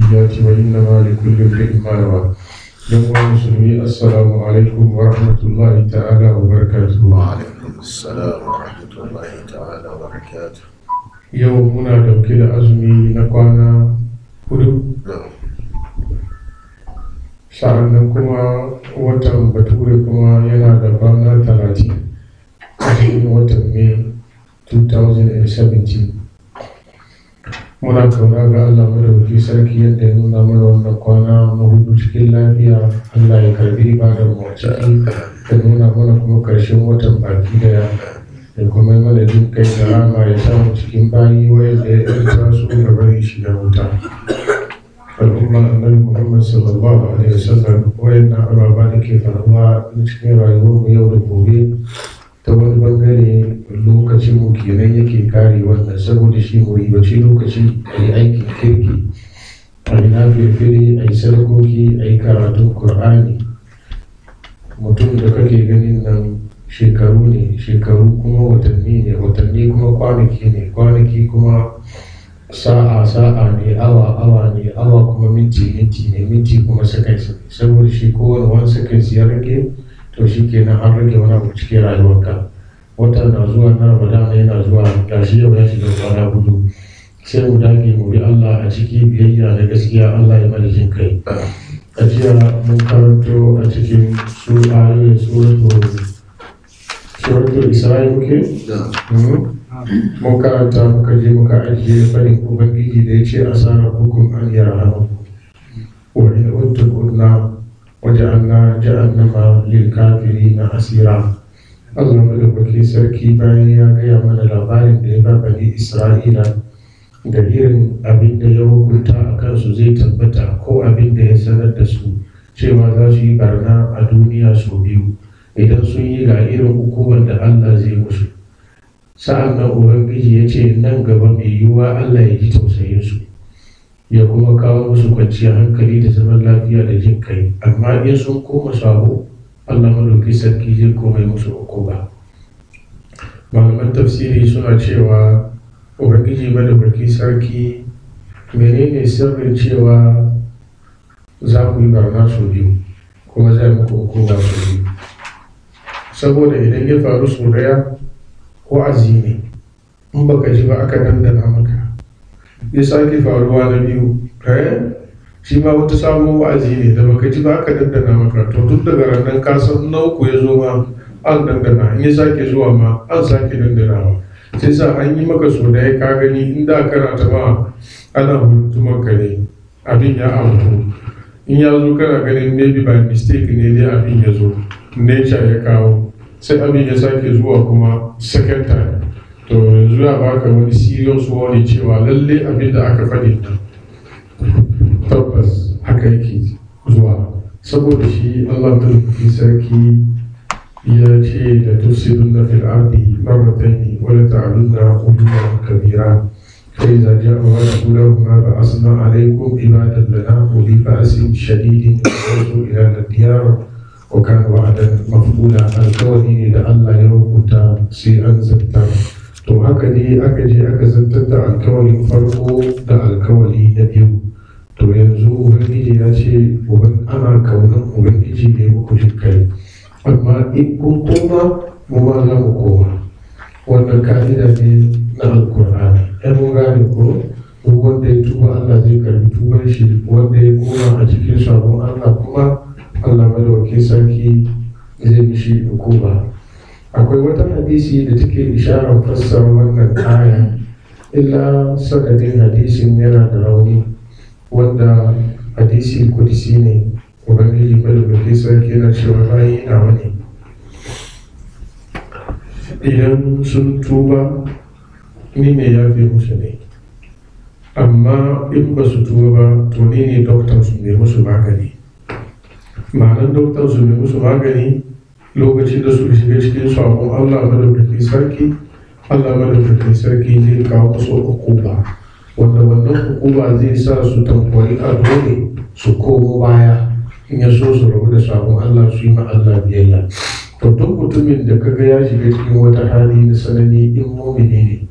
بالنيات وإنما لكل امرئ ما نوى. يوم المسلمين السلام عليكم ورحمة الله تعالى وبركاته. وعليكم السلام ورحمة الله تعالى وبركاته. يومنا دوكي da azumi na kwana hudu. Sa'annan kuma watan bature kuma yana da kwana 30 a cikin watan Mai 2017. Muna kauna ga Allah madauki sarki yadda ya nuna mana wannan kwana na hudu cikin lafiya. Allah ya karbi ibadar mu a ciki da nuna mana kuma karshen watan baki daya da kuma mana jin kai da rama ya samu cikin bayi wayanda ya ɗauka su da bari shiga wuta. Al'umma annabi Muhammad sallallahu alaihi wasallam wayannan ababa da ke faruwa cikin rayuwar mu yau da gobe ta wani bangare lokacin mu kenan yake kare wannan saboda shi mu ribaci lokaci a yi aikin kirki, a yi nafilfili, a yi sadakoki, a yi karatun Kur'ani. Mutum da kake ganin nan shekaru ne, shekaru kuma watanni ne, watanni kuma kwanaki kuma sa'a ne, awa ne, awa kuma minti ne, minti kuma seconds ne. Saboda shi kowane 1 seconds ya rage to shi kenan an rage wani abu cikin rayuwarka. Wata na zuwa na Ramadana yana zuwa gashi yau ya shiga kwana hudu. Sai mu dage mu bi Allah a ciki biyayya da gaskiya. Allah ya mana jin kai. A jiya mun karanto a cikin ayoyin suratul Isra'i muke? Mun karanta muka je muka ajiye farin Ubangiji da ya ce a sa rabbukum an yarhamakum wa in uttum udna waja'alna jahannama lil kafirina asira. Allah madaukaki sarki bayan ya gaya mana labarin da ya ba bani Isra'ila da irin abin da ya hukunta a kansu zai tabbata ko abin da ya sanar da su cewa za su yi barna a duniya sau biyu idan sun yi ga irin hukumar da Allah zai musu. Sa'an nan Ubangiji ya ce nan gaba mai yiwuwa Allah ya ji tausayinsu ya kuma kawo musu kwanciyar hankali da zaman lafiya da jin kai, amma in sun koma sabo Allah madauki sarki zai komai musu hukuma. Malaman tafsiri suna cewa Ubangiji madauki sarki menene sirrin cewa za ku yi barna sau biyu kuma zai muku hukuma sau biyu? Saboda idan ya faru sau daya wa'azi ne, in baka ji ba aka dandana maka, ya sake faruwa na biyu shi ma wata samun wa'azi ne da baka ji ba aka dandana maka, to duk daga ranar kasan na uku ya zo ma an dandana, in ya sake zuwa ma an sake dandanawa. Sai sa an yi maka so da ya ka gani inda kana ta ma ana hutuman ka ne abin ya auku, in ya zo kana ganin maybe by mistake ne dai abin ya zo, nature ya kawo, sai abin ya sake zuwa kuma second time, to yanzu ya baka wani serious warning cewa lalle abin da aka faɗi nan tabbas haka yake zuwa. Saboda shi Allah mulki sarki ya ce da tufsiduna fil ardi marratayn wa la ta'lunna uluwan kabira fa idza ja'a rasuluna ba'athna alaykum ibadan lana uli ba'sin shadidin wa ila al-diyar wa kana wa'dan maf'ula. Alkawari ne da Allah ya rubuta sai an zanta. To haka ne aka je aka zantar da alkawarin farko da alkawari na biyu. To yanzu Ubangiji ya ce ana kaunan Ubangiji ne muku jin kai, amma in kun koma mu ma za mu koma. Wannan ka'ida ne na Alkur'ani. Mun gane ko duk wanda ya tuba Allah zai karbi tuban shi, wanda ya koma a cikin sabon Allah kuma Allah madaukakin sarki zai mishi hukuma. Akwai wata hadisi da take isharar fassara wannan aya, illa sanadin hadisin yana da rauni, wanda hadisi kudisi ne. Ubangiji madaukakin sarki yana cewa bayi na wani idan sun tuba ni ne ya fi musu ne, amma in ba su tuba ba to ni ne doktan su ne musu magani. Ma'anar doktan su ne musu magani lokacin da su shiga cikin sabon Allah madaukakin sarki, Allah madaukakin sarki zai kawo musu hukuma, wanda wannan hukuma zai sa su tambayi a dole su komo baya, in ya so su rabu da sabon Allah su yi ma Allah biyayya. To duk mutumin da kaga ya shiga cikin wata hali na sanani, in mumini ne,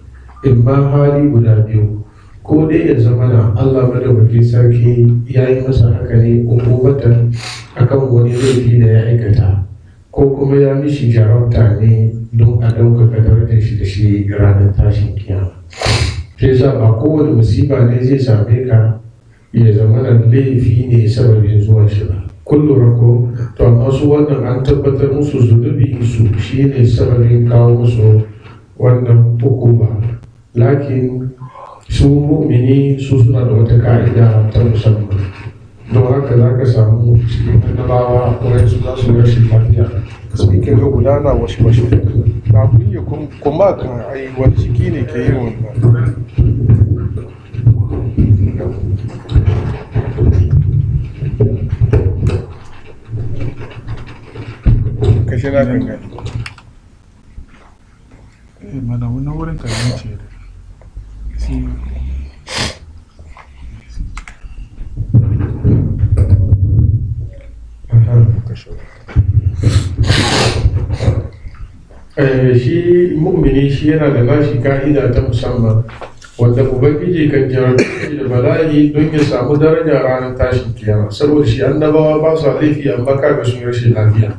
in ma hali guda biyu, ko dai ya zama na Allah madaukakin sarki ya yi masa haka ne ukubatan akan wani laifi da ya aikata, ko kuma ya mishi jarabta ne don a ɗaukaka darajar shi da shi ranar tashin kiyama. Sai sa ba kowane musiba ne zai same ka ya zama na laifi ne sababin zuwan shi ba. Kun lura ko? To amma su wannan an tabbatar musu zunubi su shine sababin kawo musu wannan hukuma. Lakin su mu'mini su suna da wata ka'ida ta musamman. Don haka za ka samu cikin annabawa wani su za su rashin lafiya. Speaking ga gudana wasu na kuyi kuma kan ai wani ciki ne ke yin wannan. Kashe na kan gani. Mana wani wurin kan ce da. Shi mu'mini shi yana da nashi ka'ida ta musamman wanda ubangiji kan jarabta da bala'i don ya samu daraja ranar tashin kiyama. Saboda shi annabawa ba su laifi amma kaga sun rashin lafiya,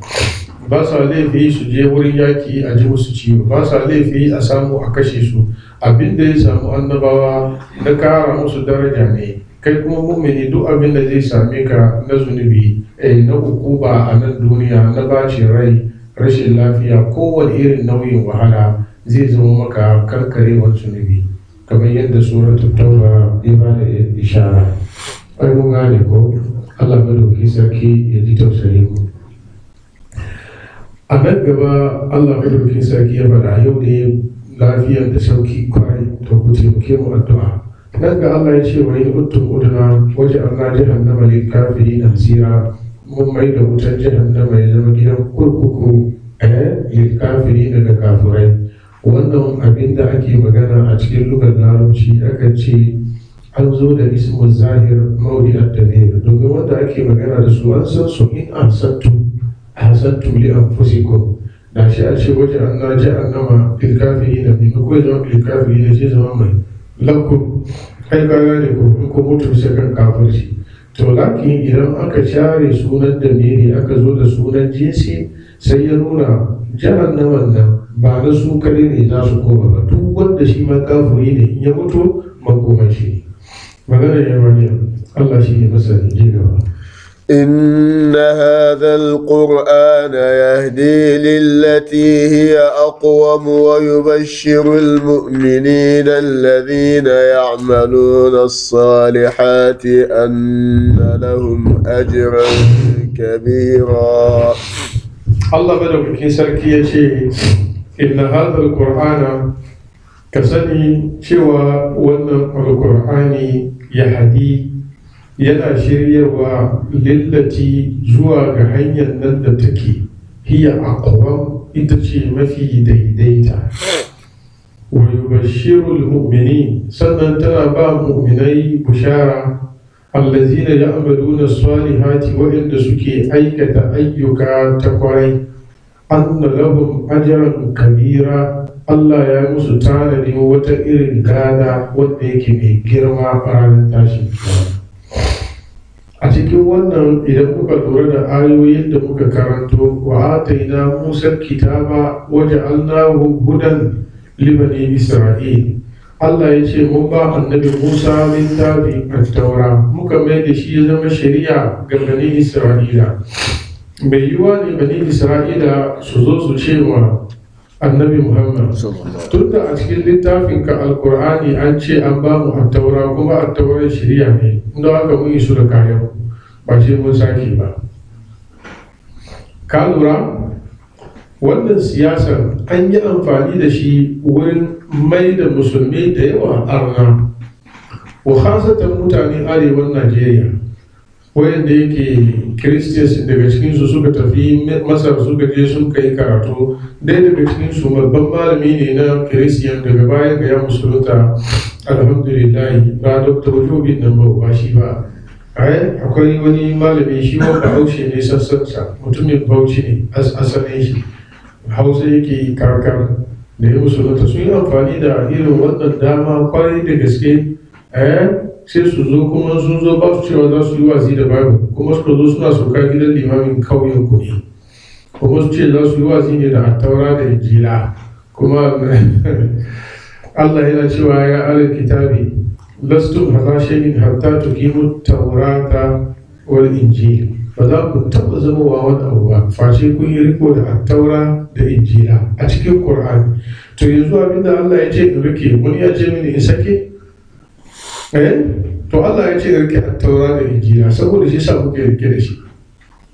ba su laifi su je wurin yaki a ji musu ciwo, ba su laifi a samu a kashe su. Abin da ya samu annabawa na kara musu daraja ne. Kai kuma mu'mini duk abin da zai same ka na zunubi na ukuba a nan duniya, na bacin rai, rashin lafiya, kowane irin nauyin wahala zai zama maka karkarewar zunubi, kamar yadda suratul tauba ya ba da ishara. Ai mun gane ko? Allah madauki sarki ya ji tausayi mu. A nan gaba Allah madauki sarki ya faɗa yau ne lafiyar da sauki kwarai, to ku taimake mu addu'a. Nan ga Allah ya ce wa in uttum udna waje Allah jahannama lil kafirin hasira, mun mai da wutar jahannama ya zama gidan kurkuku lil kafirin daga kafirai. Wannan abin da ake magana a cikin lugar larabci akan ce an zo da ismu zahir maudi ad-damir, domin wanda ake magana da su an san su in ahsantum li anfusikum. Da shi a ce waje Allah jahannama lil kafirin ne ko ya zama lil kafirin sai zama mai lakum, kai ka gane ko in ko mutum sai kan kafirci. To lakin idan aka share sunan damiri aka zo da sunan jinsi, sai ya nuna jahannaman nan ba na su kadai ne za su koma ba, duk wanda shi ma kafiri ne in ya mutu makoman shi. Magana ya wani Allah shi ne masani. Ji gaba. إن هذا القرآن يهدي للتي هي أقوم ويبشر المؤمنين الذين يعملون الصالحات أن لهم أجرا كبيرا. الله بدأ بكسركية شيء إن هذا القرآن كسني شوى وأن القرآن يهدي yana shiryarwa lillati zuwa ga hanyar nan da take hiya aqwam, ita ce mafi daidaita. Wa yubashshirul mu'minin, sannan tana ba mu'minai bushara allazina ya'maluna salihati, waɗanda suke aikata ayyuka ta kwarai, anna lahum ajran kabira, Allah ya musu tanadi wata irin gada wanda yake mai girma a ranar tashin kiyama. A cikin wannan idan muka lura da ayoyin da muka karanto, wa ataina Musa kitaba waja'alnahu hudan li bani Isra'il. Allah ya ce mun ba annabi Musa littafi at-Taura, muka mai da shi ya zama shari'a ga bani Isra'ila. Bai yiwa ne bani Isra'ila su zo su ce wa annabi Muhammad, tunda a cikin littafin ka Alkur'ani an ce an ba mu at-Taura, kuma at-Taura shari'a ne, inda haka mun yi su da kayan ba ce mun sake ba. Ka lura wannan siyasar an yi amfani da shi wurin mai da musulmi da yawa arna, wa khasatan mutane arewan Najeriya wayanda yake Christians daga cikinsu suka tafi Masar suka je suka yi karatu. Ɗaya daga cikinsu babban malami ne na Christian, daga baya ga ya musulunta alhamdulillah, ba Dr. Jobin nan ba shi ba. Akwai wani malami shi wanda Bahaushe ne sassansa, mutumin Bauchi ne asalin shi, Hausa yake karkar da ya musulunta. Sun yi amfani da irin wannan dama kwarai da gaske sai su zo kuma sun zo ba su cewa za su yi wazi da bible kuma suka zo suna sauka gidan limamin kauyen ku ne kuma su ce za su yi wazi ne da attaura da injila kuma Allah yana cewa ya alal kitabi lastum ala shay'in hatta tuqimu taurata wal injil ba za ku taɓa zama wa wani abu ba face kun yi riko da attaura da injila a cikin qur'ani to yanzu abinda Allah ya ce in rike wani ya ce mini in sake to Allah ya ce rike attaura da injila saboda shi sa kuke rike da shi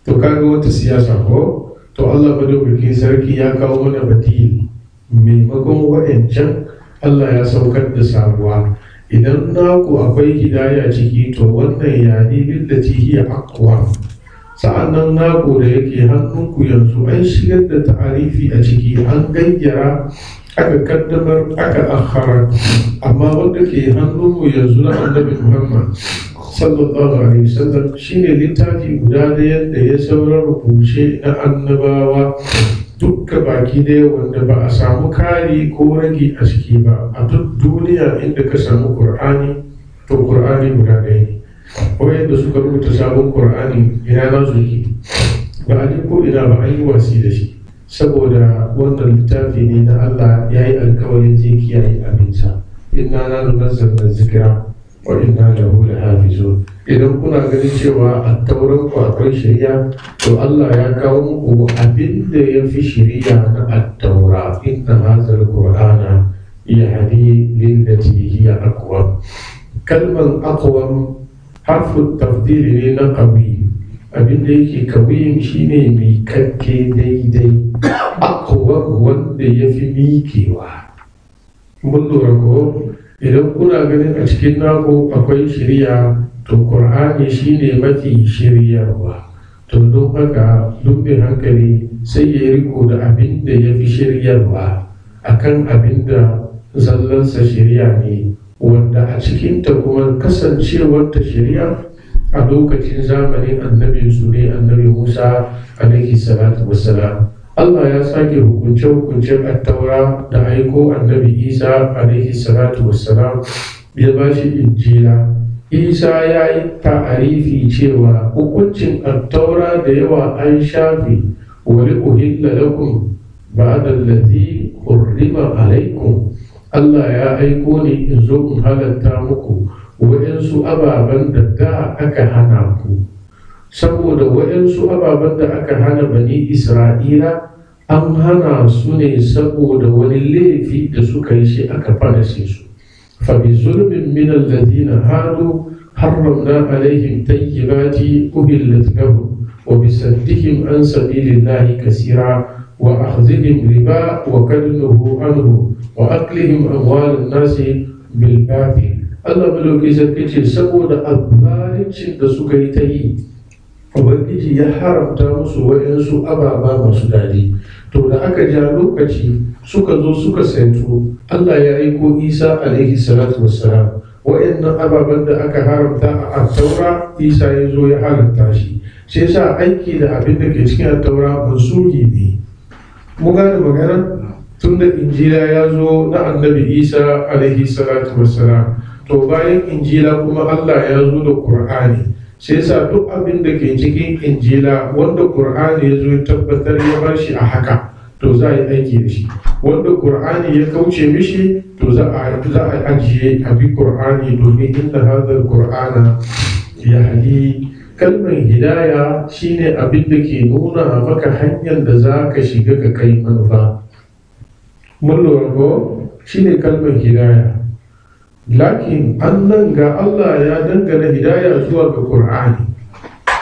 to kaga wata siyasa ko to Allah madaukakin sarki ya kawo mana badil maimakon wa'ancan Allah ya saukar da sabuwa idan naku akwai hidaya ciki to wannan yani billati hiya aqwa sa'annan naku da yake hannunku yanzu an shigar da ta'arifi a ciki an gayyara aka kaddamar aka akhara amma wanda ke hannunmu yanzu na annabi Muhammad sallallahu alaihi wasallam shine littafi guda da yadda ya saurar rubuce na annabawa dukka baki daya wanda ba a samu kari ko rage a ciki ba a duk duniya inda ka samu Qur'ani to Qur'ani guda ɗaya ne wayanda suka rubuta sabon Qur'ani ina na su yi ba a ko ina ba an yi wasi da shi saboda wannan littafi ne na Allah ya yi alkawarin zai kiyaye abinsa inna na nazzalna zikra wa inna lahu lahafizun idan kuna ganin cewa a tauran ku akwai shari'a to Allah ya kawo muku abin da ya fi shari'a na at-taura inna hazal qur'ana yahdi lillati hiya aqwam kalman aqwam harfu tafdil ne na qawi abin da yake qawi shine mai kakke daidai aqwam wanda ya fi mikewa mun lura ko idan kuna ganin a cikin naku akwai shari'a to Qur'ani shine mafi shiryarwa to don haka dubbin hankali sai ya riko da abin da ya fi shiryarwa akan abin da zallansa shari'a ne wanda a cikinta kuma kasancewarta shari'a a lokacin zamanin annabin su ne annabi Musa alaihi salatu wassalam Allah ya sake hukunce-hukuncen attaura da aiko annabi Isa alaihi salatu wassalam ya ba shi injila Isa ya yi ta'arifi cewa hukuncin attaura da yawa an shafe wali uhilla lakum ba'da allazi hurrima alaikum Allah ya aiko ni in zo in halatta muku waɗansu ababen da aka hana ku saboda waɗansu ababen da aka hana bani Isra'ila an hana su ne saboda wani laifi da suka yi shi aka farashe su fa bi zulmin min alladhina hadu harramna alaihim tayyibati uhillat lahum wa bi saddihim an sabilillahi kaseera wa akhdhihim riba wa kadnuhu anhu wa aklihim amwal an-nasi bil batil Allah malauki zai ce saboda azzalincin da suka yi ta yi Ubangiji ya haramta musu waɗansu ababa masu daɗi to da aka ja lokaci suka zo suka saitu Allah ya aiko Isa alaihi salatu wassalam waɗannan ababen da aka haramta a taura Isa ya zo ya halatta shi shi yasa aiki da abin da ke cikin taura mansuri ne mu gane magana tun da injila ya zo na annabi Isa alaihi salatu wassalam to bayan injila kuma Allah ya zo da Qur'ani sai yasa duk abin da ke cikin injila wanda Qur'ani ya zo ya tabbatar ya bar shi a haka to za a yi aiki da shi wanda Qur'ani ya kauce mishi to za a ajiye a bi Qur'ani domin inna hadha Qur'ana yahdi kalmar hidaya shine abin da ke nuna maka hanyar da za ka shiga ka kai manufa mun lura ko shine kalmar hidaya lakin annan ga Allah ya dangana hidaya zuwa ga Qur'ani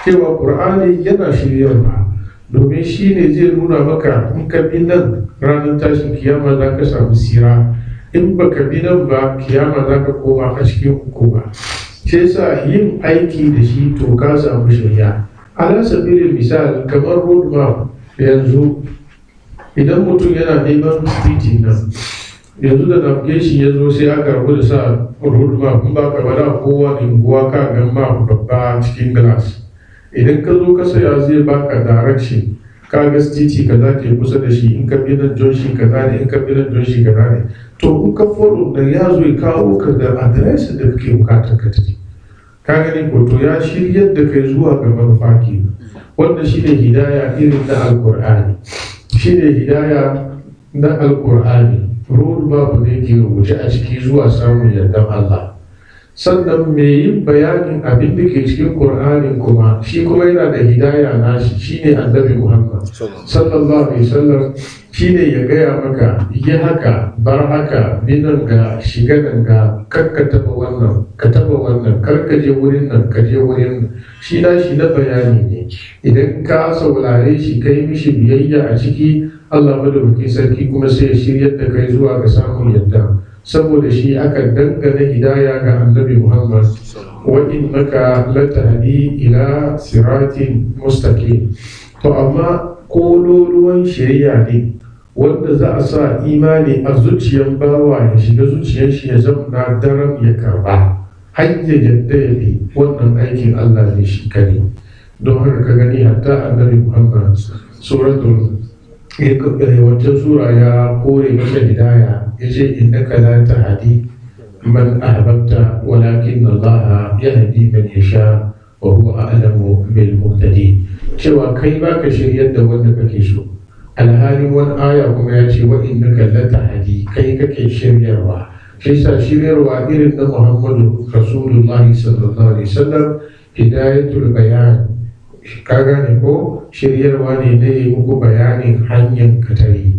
cewa Qur'ani yana shiryarwa domin shi ne zai nuna maka in ka bi nan ranar tashin kiyama za ka samu sira in ba ka bi nan ba kiyama za ka koma a cikin hukuma sai sa yin aiki da shi to ka samu shirya ala sabilin misali kamar road map yanzu idan mutum yana neman titi nan yanzu da navigation ya zo sai aka rabu da sa road map in ba ka bada kowa ne unguwa ka gan map babba cikin glass idan ka zo ka saya zai baka direction ka ga titi kaza ke kusa da shi, in ka bi nan jonshi kaza ne, in ka bi nan jonshi kaza ne. To in ka follow da ya zo ya kawo ka da adireshin da kake bukatar ka tafi. Ka gani ko to ya shiryar da kai zuwa ga manufa ke. Wanda shi ne hidaya irin na alkur'ani. Shi ne hidaya na alkur'ani. Road map ne ke rubuce a ciki zuwa samun yardan Allah. Sannan mai yin bayanin abin da ke cikin Qur'anin kuma shi kuma yana da hidaya nashi, shine Annabi Muhammad sallallahu alaihi wasallam. Shine ya gaya maka yi haka, bar haka, binan ga, shiga nan ga, kar ka taba wannan, ka taba wannan, kar ka je wurin nan, ka je wurin nan. Shi na bayani ne. Idan ka saurare shi kai mishi biyayya a ciki, Allah madaukakin sarki kuma sai ya shiryar da kai zuwa ga samun yadda. Saboda shi aka dangane hidaya ga Annabi Muhammad, wa innaka latahdi ila siratin mustaqim. To amma kololuwan shari'a ne wanda za a sa imani a zuciyar bawa ya shiga zuciyar shi ya zama daram ya karba hanyar yadda ya bi wannan aikin Allah ne shi kare. Don haka ka gani hatta Annabi Muhammad suratul wancan sura ya kore masa hidaya, ya ce innaka la tahdi man ahbabta walakin Allah yahdi man yasha wa huwa a'lamu bil muhtadin. Cewa kai baka shiryar da wanda kake so, alhalin wani aya kuma ya ce wa innaka la tahdi, kai kake shiryarwa. Shi sa shiryarwa irin na Muhammadu Rasulullahi sallallahu alaihi wasallam, hidayatul bayan. Ka gane ko shiryarwa ne na yi muku bayanin hanyar katari.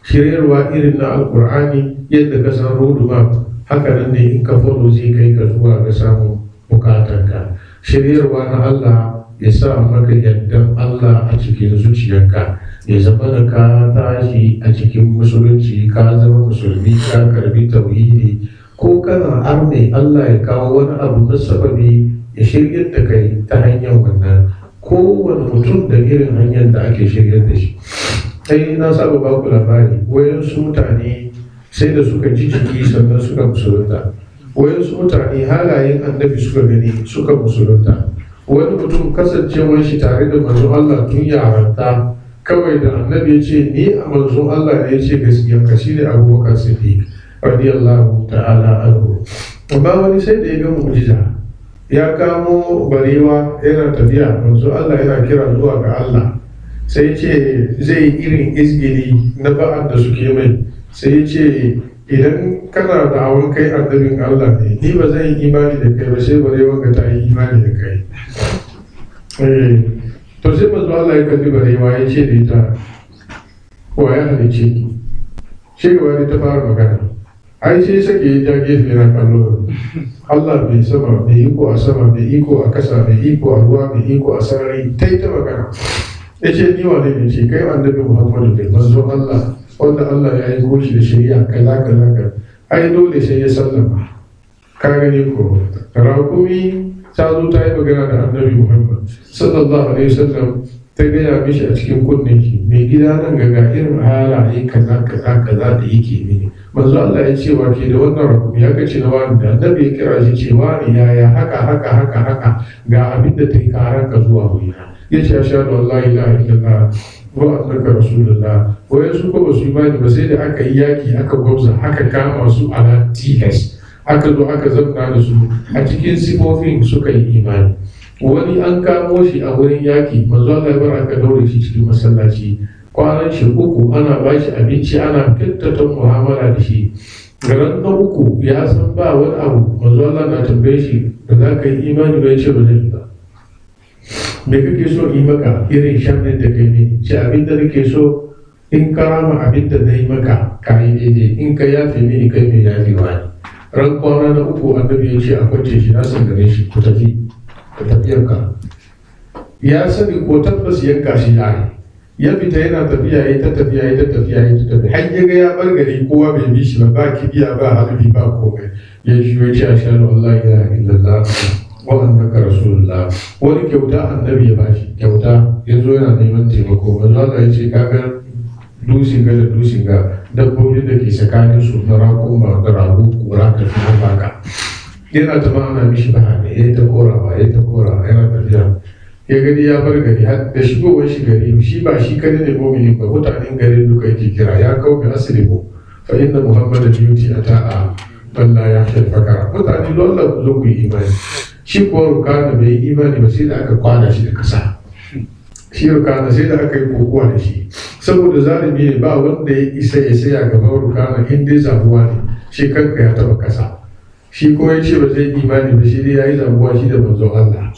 Shiryarwa irin na alkur'ani yadda ka san road map, haka nan ne in ka follow zai kai ka zuwa ga samun bukatanka. Shiryarwa na Allah ya sa maka yardan Allah a cikin zuciyarka, ya zama da ka tashi a cikin musulunci, ka zama musulmi, ka karbi tauhidi. Ko kana arne, Allah ya kawo wani abu na sababi ya shiryar da kai ta hanyar wannan. Kowane mutum da irin hanyar da ake shiryar da shi. Ai na saba ba ku labari, wayansu mutane sai da suka ji jiki sannan suka musulunta. Wayansu mutane halayen Annabi suka gani suka musulunta. Wani mutum kasancewar shi tare da manzon Allah tun yaranta, kawai da Annabi ya ce ni a manzon Allah ne ya ce gaskiya ka, shine Abubakar Siddiq radiyallahu ta'ala anhu. Amma wani sai da ya ga mu'jiza, ya kamo barewa yana tafiya, manzo Allah yana kira zuwa ga Allah, sai ce zai irin izgili na ba'ad da suke mai, sai ce idan kana da awon kai annabin Allah ne, ni ba zan yi imani da kai ba sai barewa ga ta yi imani da kai. To sai manzo Allah ya kalli barewa ya ce da ita, wa ya halice ki? Cewa ne ta fara magana. Ai sai sake ya ja gefe yana kallo. Allah bai sama, bai iko a sama, bai iko a kasa, bai iko a ruwa, bai iko a sarari, ta yi ta magana. Ya ce ni wane ne ce kai Annabi Muhammadu ne, manzo Allah wanda Allah ya yi goshi da shari'a kaza kaza kaza. Ai dole sai ya sallama. Ka gani ko rakumi ta zo ta yi magana da Annabi Muhammad sallallahu alaihi wasallam, ta gaya mishi a cikin kunnen shi, mai gida nan ga irin halaye kaza kaza kaza da yake mini. Manzo Allah ya ce wa ke da wannan rakumi, ya kace na wani da Annabi ya kira shi ce wani yaya haka ga abin da ta yi karan ka zuwa wurina. Ya ce ashhadu an la ilaha illallah wa annaka rasulullah. Wayan su ko ba su imani ba, sai da aka yi yaki, aka gwabza, aka kama su ala tilas, aka zo aka zamna da su a cikin sifofin suka yi imani. Wani an kamo shi a wurin yaki, manzo Allah ya bar aka daure shi cikin masallaci, kwanan shi 3 ana ba shi abinci, ana kyautata mu'amala da shi. Garan na 3 ya san ba wani abu, manzo Allah na tambaye shi da za ka yi imani ba, ya ce ba zan yi ba. Me kake so yi maka irin shamnin da kai ne? Ce abin da nake so in karama abin da na yi maka ka yi daidai, in ka yafe mini kai mai yafewa ne. Ran kwana na 3 Annabi ya ce a kwance shi, na san gare shi, ku tafi ka tafiyarka. Ya sani ko tabbas yanka shi ya yi, ya fita yana tafiya ya ta tafiya har ya ga ya bar gari, kowa bai bi shi ba kibiya ba harbi ba komai. Ya shi ya ce ashhadu an la ilaha illallah wa annaka rasulullah. Wani kyauta Annabi ya bashi, kyauta ya zo yana neman taimako. Manzo Allah ya ce kaga dusin ga dabbobin da ke tsakanin su na rakuma da rago kura ta fi baka, yana ta ma'ana mishi bahane, ya ta korawa yana tafiya. ya gani ya bar gari har da shigowar shi gari shi ba shi kadai ne mu'mini ba mutanen garin duka yake kira ya kawo bi aslimu fa inna muhammadan yuti ata'a balla ya shi fakara mutane dole ku zo ku yi imani shi kuwa rukana bai yi imani ba sai da aka kwana shi da kasa shi rukana sai da aka yi kokowa da shi saboda zalimi ne ba wanda ya isa ya saya gaban rukana in dai zabuwa ne shi kanka ya taba kasa shi kuma ya ce ba zai imani ba shi dai ya yi zabuwa shi da manzon Allah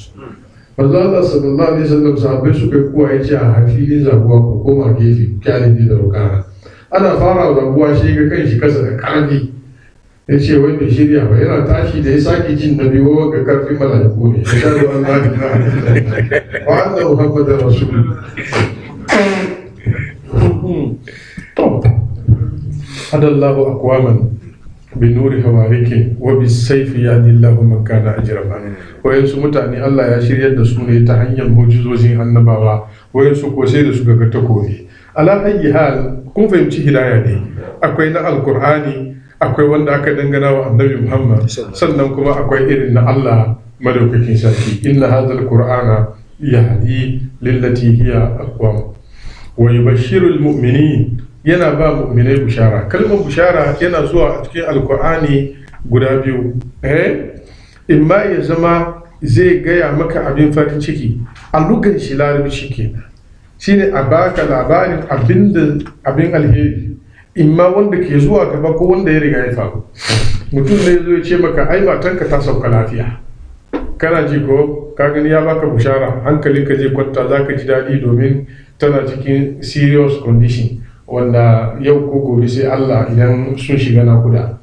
manzon Allah sallallahu alaihi wasallam sahabbai suka yi kuwa ya ce a hafilin zabuwa ko koma gefe kyalin da rukana ana fara zabuwa shi ga kan shi kasa da karfi ya ce wai bai shirya ba yana tashi da ya sake jin na biyu ga karfin mala'iku ne ya sha ruwan lafi na wa anna muhammadan rasulullah to hadallahu aqwaman bi nuri hawarikin wa bi sayfi yahdillahu man kana ajraba wayansu mutane Allah ya shiryar da su ne ta hanyar mu'jizozin annabawa wayansu ko sai da suka ga takobi ala ayyi hal kun fahimci hidaya ne akwai na alqur'ani akwai wanda aka dangana wa annabi Muhammad sannan kuma akwai irin na Allah madaukakin sarki inna hadhal qur'ana yahdi lillati hiya aqwam wa yubashshirul mu'minin yana ba mu'minai bushara kalmar bushara yana zuwa a cikin alqur'ani guda biyu imma ya zama zai gaya maka abin farin ciki a lugan shi larabci kenan shine a baka labarin abin alheri imma wanda ke zuwa gaba ko wanda ya riga ya faru mutum ne zo ya ce maka ai matanka ta sauka lafiya kana ji ko ka gani ya baka bushara hankalinka zai kwanta zaka ji daɗi domin tana cikin serious condition wanda yau ko gobe sai Allah idan sun shiga nakuda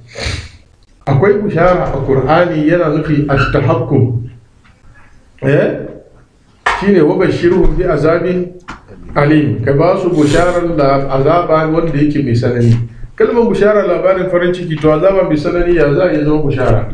akwai bushara a Qur'ani yana nufi at-tahakkum shine wa bashiruhum bi azabin alim ka ba su busharar da azaba wanda yake mai sanani kalmar bushara labarin farin ciki to azaba mai sanani ya za a iya zama bushara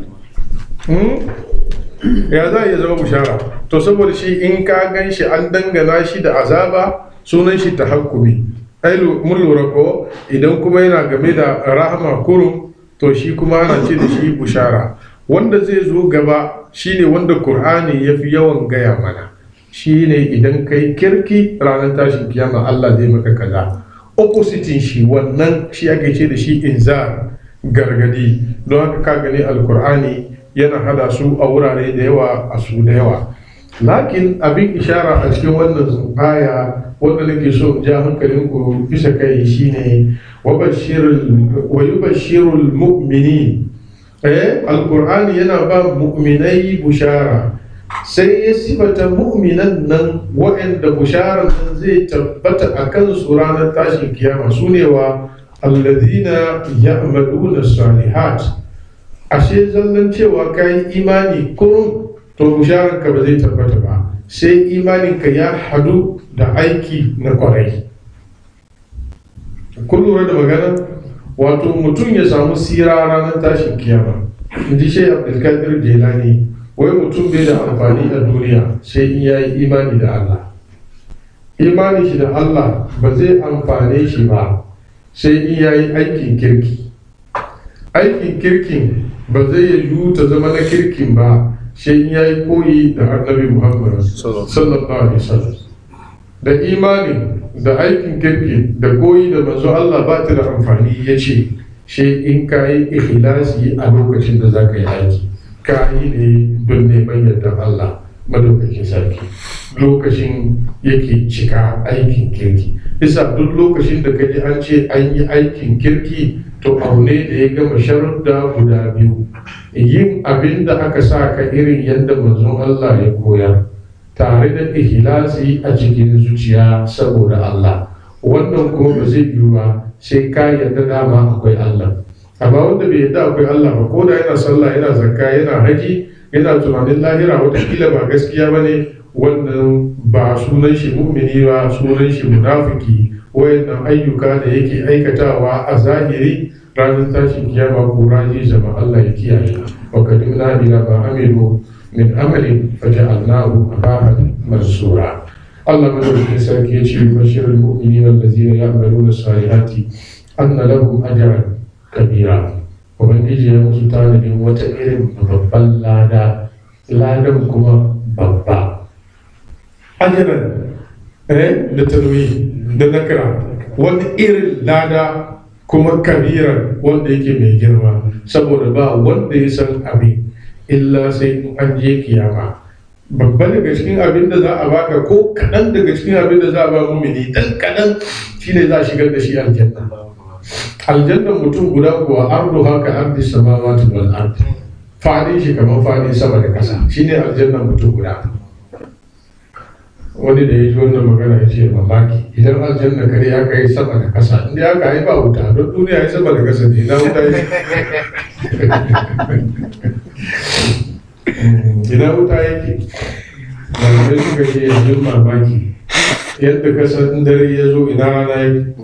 ya za a iya zama bushara to saboda shi in ka gan shi an dangana shi da azaba sunan shi tahakkumi ai mun lura ko idan kuma yana game da rahama kurum to shi kuma ana ce da shi bushara wanda zai zo gaba shine wanda Qur'ani ya fi yawan gaya mana shi ne idan kai kirki ranar tashin kiyama Allah zai maka kaza oppositin shi wannan shi ake ce da shi inzar gargadi don haka ka gani alkur'ani yana hada su a wurare da yawa a su da yawa lakin abin ishara a cikin wannan aya wanda nake so ja hankalin ku bisa kai shine wa yubashshirul mu'minin alkur'ani yana ba mu'minai bushara sai ya sifata mu'minan nan waɗanda busharar nan zai tabbata a kansu ranar tashin kiyama su ne wa alladhina ya'maluna salihat ashe zallan cewa kai imani kurum to busharar ka ba zai tabbata ba sai imanin ka ya hadu da aiki na kwarai kun lura da magana wato mutum ya samu sira ranar tashin kiyama inji Sheikh Abdulkadir Jilani wai mutum bai da amfani a duniya sai in yayi imani da Allah imani shi da Allah ba zai amfane shi ba sai in yayi aikin kirki aikin kirkin ba zai yiwu ta zama na kirkin ba sai in yayi koyi da annabi Muhammad sallallahu alaihi wasallam da imani da aikin kirki da koyi da manzo Allah ba ta da amfani yace sai in kai ikhlasi a lokacin da zaka yi aiki ka yi ne don neman yardar Allah madaukakin sarki lokacin yake cika aikin kirki isa duk lokacin da kaji an ce an yi aikin kirki to aune da ya gama sharuɗa guda biyu yin abin da aka sa ka irin yadda manzon Allah ya koyar tare da ikhlasi a cikin zuciya saboda Allah wannan kuma ba zai yiwu ba sai ka yarda dama akwai Allah amma wanda bai yadda akwai Allah ba ko da yana sallah yana zakka yana haji yana tunanin lahira watakila ba gaskiya ba ne wannan ba sunan shi mu'mini ba sunan shi munafiki wayannan ayyuka da yake aikatawa a zahiri ranar tashin kiyama kura ji zama Allah ya kiyaye wa kadimna ila ma amilu min amalin faja'alnahu abahan mansura Allah madaukakin sarki ya ce bashirul mu'minina allazina ya'maluna salihati anna lahum ajran kabira ubangiji ya musu tanadin wata irin babban ladan kuma babba ajiran da tanwi da nakira wani irin lada kuma kabiran wanda yake mai girma, saboda ba wanda ya san abin illa sai an je kiyama. Babba daga cikin abin da za a baka ko kaɗan daga cikin abin da za a ba mumini ɗan kaɗan shine za a shigar da shi aljanna. Aljannan mutum guda kuwa ardu haka ardi samawati wal ardi, fadin shi kamar fadin sama da ƙasa, shine aljannan mutum guda. Wani da ya ji wannan magana ya ce mamaki, idan aljanna kare ya kai sama da ƙasa, inda ya kai ba wuta, don duniya ya sama da ƙasa ne na wuta ya ina wuta yake. Malamai suka ce yanzu mamaki yadda kasan dare ya zo ina rana yake.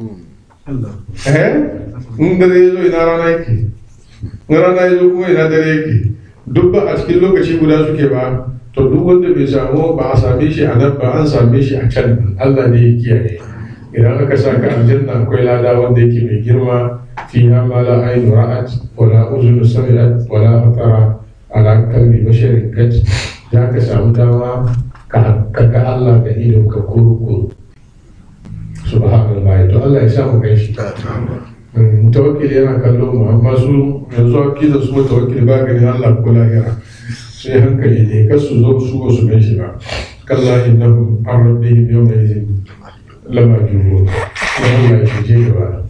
In dare ya zo ina rana yake, in rana ya zo kuma ina dare yake, duk ba a cikin lokaci guda suke ba. To duk wanda bai samu ba a same shi a nan ba, an same shi a can. Allah ne ya kiyaye. Idan aka sa ka aljanna akwai lada wanda yake mai girma, fiha ma la aynu ra'at wala uzunu sami'at wala khatara ala kalbi basharin kat. Za ka samu dama ka ga Allah da idon ka kuru. Subhanallah. To Allah ya samu kai shi. Mutawakkil yana kallo mu, amma su yanzu akida su mutawakkil ba ganin Allah ko lahira. Sai hankali ne kar su zo su ba su gan shi ba. Kalla innahum an rabbihim yawma idhin lamahjubun. Allah ya shige gaba.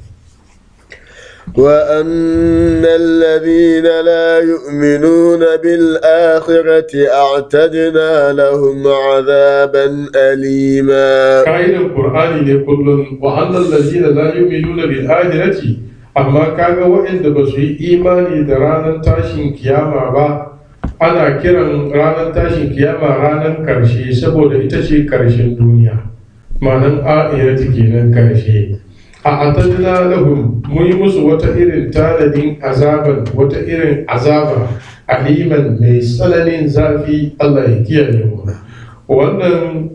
وأن الذين لا يؤمنون بالآخرة أعتدنا لهم عذابا أليما. كائن القرآن يقول وأن الذين لا يؤمنون بالآخرة أما كان وإن بسوء إيماني درانا تاشين كياما با أنا كيران رانا تاشين كياما رانا كرشي سبو لإتشي كرشين دنيا معنى آخرة كينا كرشي. أعتدنا لهم ميمس وتئر تالدين عذابا وتئر عذابا عليما ميسلن زافي الله يكيانيهم. wannan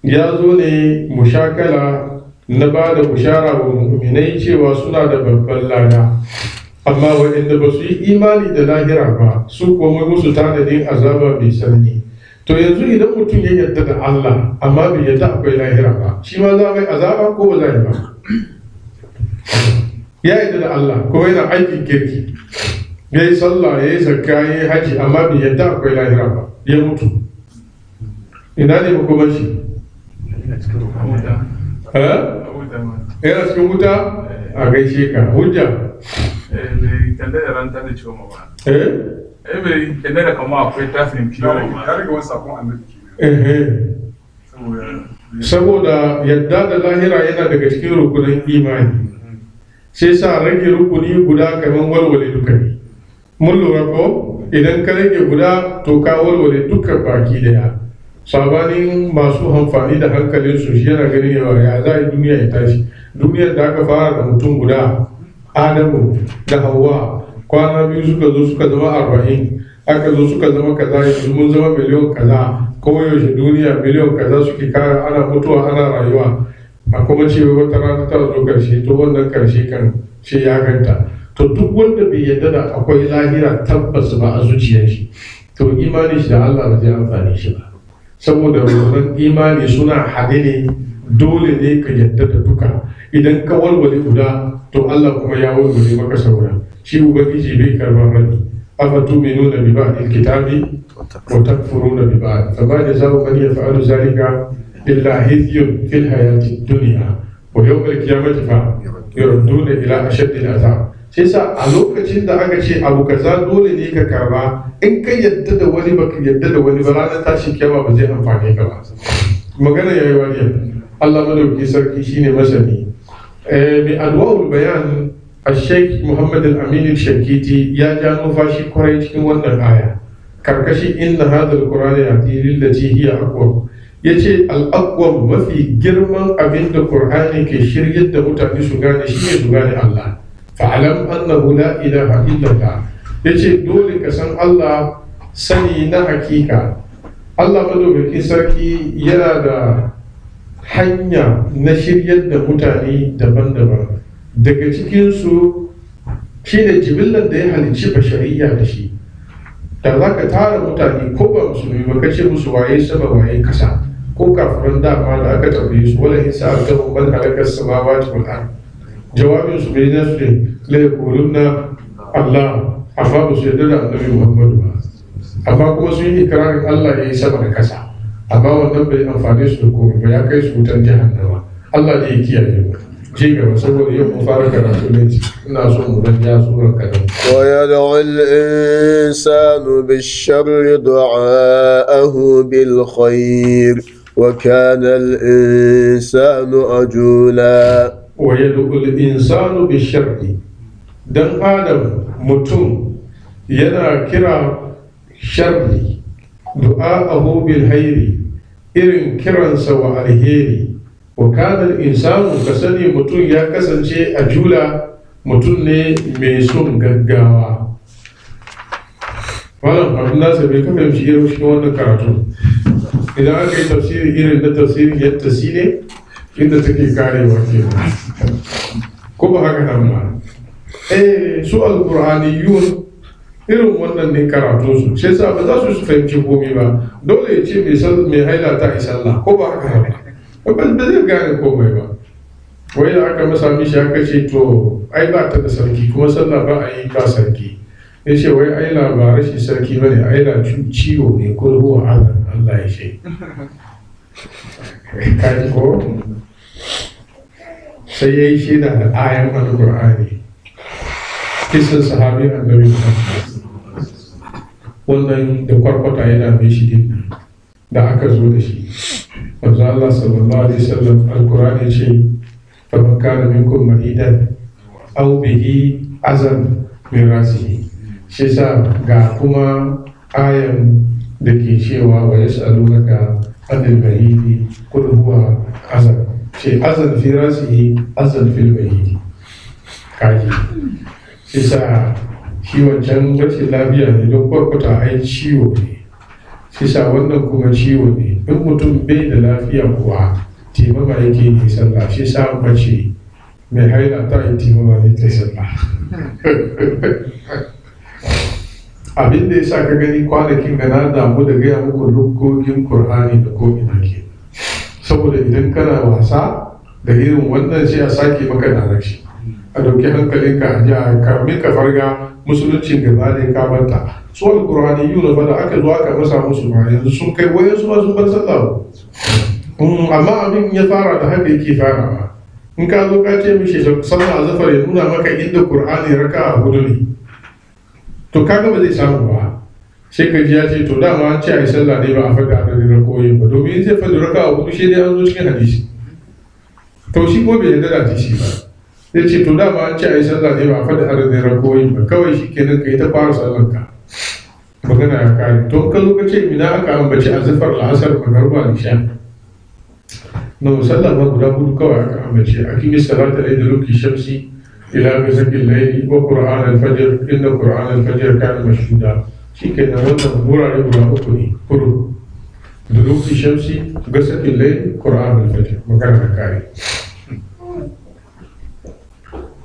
ya zo ne mushakala na ba da bushara wa mu'minai cewa suna da babban lada, amma waɗanda ba su yi imani da lahira ba su kuma musu tanadin azaba mai sanyi. To yanzu idan mutum ya yarda da Allah amma bai yarda akwai lahira ba, shi ma za mai azaba ko ba za yi ba? Ya yarda da Allah ko yana aikin kirki, ya yi sallah ya yi zakka ya yi haji amma bai yarda akwai lahira ba, ya mutu, ina ne makomar shi? Yana cikin wuta? A gaishe ka. Hujja? Bai tanda da ranta da ciwo ba. Bai tanda da kama akwai tafin ciwo ba. Ya riga wani sakon annabi. Saboda yadda da lahira yana daga cikin rukunin imani, sai sa rage rukuni guda kamar walwale duka ne. Mun lura ko idan ka rage guda to ka walwale duka baki daya. Sabanin masu amfani da hankalinsu shi yana ganin yawa ya za a yi duniya ya tashi. Duniyar da aka fara da mutum guda, Adamu da Hawwa, kwana biyu suka zo suka zama 40, aka zo suka zama kaza, yanzu mun zama miliyon kaza, koyaushe duniya miliyon kaza suke kara, ana mutuwa ana rayuwa. A kuma cewa wata rana ta zo karshe, to wannan karshe kan shi ya ganta. To duk wanda bai yarda da akwai lahira tabbas ba a zuciyar shi, to imani shi da Allah ba zai amfani shi ba. Saboda wannan imani suna haɗe ne, dole ne ka yadda da duka. Idan ka walwale guda to Allah kuma ya walwale maka saura. Shi ubangiji bai karban rani. Afatu'minuna bi ba'dil kitabi wa takfuruna bi ba'd. Fama jazaa'u man yaf'alu zalika illa khizyun fil hayati dunya wa yawmal qiyamati fa yurduna ila ashaddil azab. Sai sa a lokacin da aka ce abu kaza dole ne ka karba, in ka yadda da wani baka yadda da wani ba, ranar tashin kiyama ba zai amfane ka ba. Magana yayi wani Allah madauki sarki shine masani. Mai adwa'ul bayan Sheikh Muhammad al-Amin al-Shankiti ya ja nufashi kwarai cikin wannan aya karkashin inna hadal qur'ani yati lillati hiya aqwam. Yace al-aqwam mafi girman abinda Qur'ani ke shiryar da mutane su gane shine su gane Allah. Fa'alam annahu la ilaha illallah. Yace dole ka san Allah sani na hakika. Allah madaukakin sarki yana da hanya na shiryar da mutane daban-daban. Daga cikinsu shi ne jibillar da ya halicci bashariya da shi. Da za ka tara mutane ko ba musulmi ba ka ce musu waye sama waye kasa, ko kafiran dama da aka tambaye su wala in sa'altahum man halaka as-samawati wal ard jawabin su bai nasu ne la yaquluna Allah amma ba su yarda da annabi Muhammadu ba amma kuma sun yi ikrarin Allah ya yi sama da kasa amma wannan bai amfane su da komai ba ya kai su wutan jahannama Allah ne ya kiyaye mu ci gaba saboda yau mun fara karatu ne ina so mu dan ja suran kadan ويدعو الإنسان بالشر دعاءه بالخير وكان الإنسان عجولا ويدعو الإنسان بالشر dan adam mutum yana kira sharri du'a'ahu bil hayri irin kiransa wa alheri wa kana al-insanu kasani mutum ya kasance a jula mutum ne mai son gaggawa. Malam abin nasa bai kafa yamshi irin shi wannan karatu idan aka yi tafsiri irin na tafsirin yadda si ne inda take karewa ke ko ba haka nan ba su al-qur'aniyun irin wannan ne karatu su sai sa ba za su fahimci komai ba dole ya ce mai haila ta yi sallah ko ba haka nan ba zai gane komai ba wai da aka masa mishi aka ce to ai ba ta da sarki kuma sallah ba a yi ba sarki ya ce wai aila ba rashin sarki ba ne aila ciwo ne ko ruwa Allah ya ce kaji ko sai ya yi shaida da ayan al-Qur'ani kisan sahabi annabi wannan da kwarkwata yana mai shi din da aka zo da shi manzo Allah sallallahu alaihi wasallam al-Qur'ani ce faman kana minkum maridan aw bihi azan min rasihi shi sa ga kuma ayan da ke cewa wa yas'alunaka anil mahidi qul huwa azan ce azan fi rasihi azan fil mahidi kaji shi sa shi wancan rashin lafiya ne don kwarkwata ai ciwo ne shi sa wannan kuma ciwo ne in mutum bai da lafiya kuwa taimama yake yi sallah shi sa mace mai haila ta yi taimama ne ta sallah abin da ya sa ka gani kwanakin ga na damu da gaya muku lukogin Kur'ani da ko'ina ke saboda idan kana wasa da irin wannan sai a sake maka darashi a dauki hankalinka a jiya kamin ka farga musuluncin gaba ne ka manta su al-Qur'ani yuna fa da aka zo aka masa musu ma yanzu sun kai wayan su ma sun bar sallah amma abin ya fara da haka yake farawa in ka zo ka ce mishi sallah azhar ya nuna maka inda Qur'ani raka'a hudu ne to kaga ba zai samu ba sai ka ji ya ce to dama an ce a yi sallah ne ba a faɗa adadin rakoyin ba domin zai faɗi raka'a hudu shi dai an zo cikin hadisi to shi ko bai yarda da hadisi ba zai ce to dama an ce a yi sallah ne ba a faɗa adadin rakoyin ba kawai shi kenan ka yi ta fara sallanka magana ya kare to ka zo ka ce mina aka ambaci azhar la'asar magharba nisha no sallah ma guda hudu kawai aka ambace a kimi salata da duluki shamsi ila ghasaqil layli wa qur'an al-fajr inna qur'an al-fajr kana mashhuda shikenan wannan wurare guda uku ne kuru duluki shamsi ghasaqil layli qur'an al-fajr magana da kare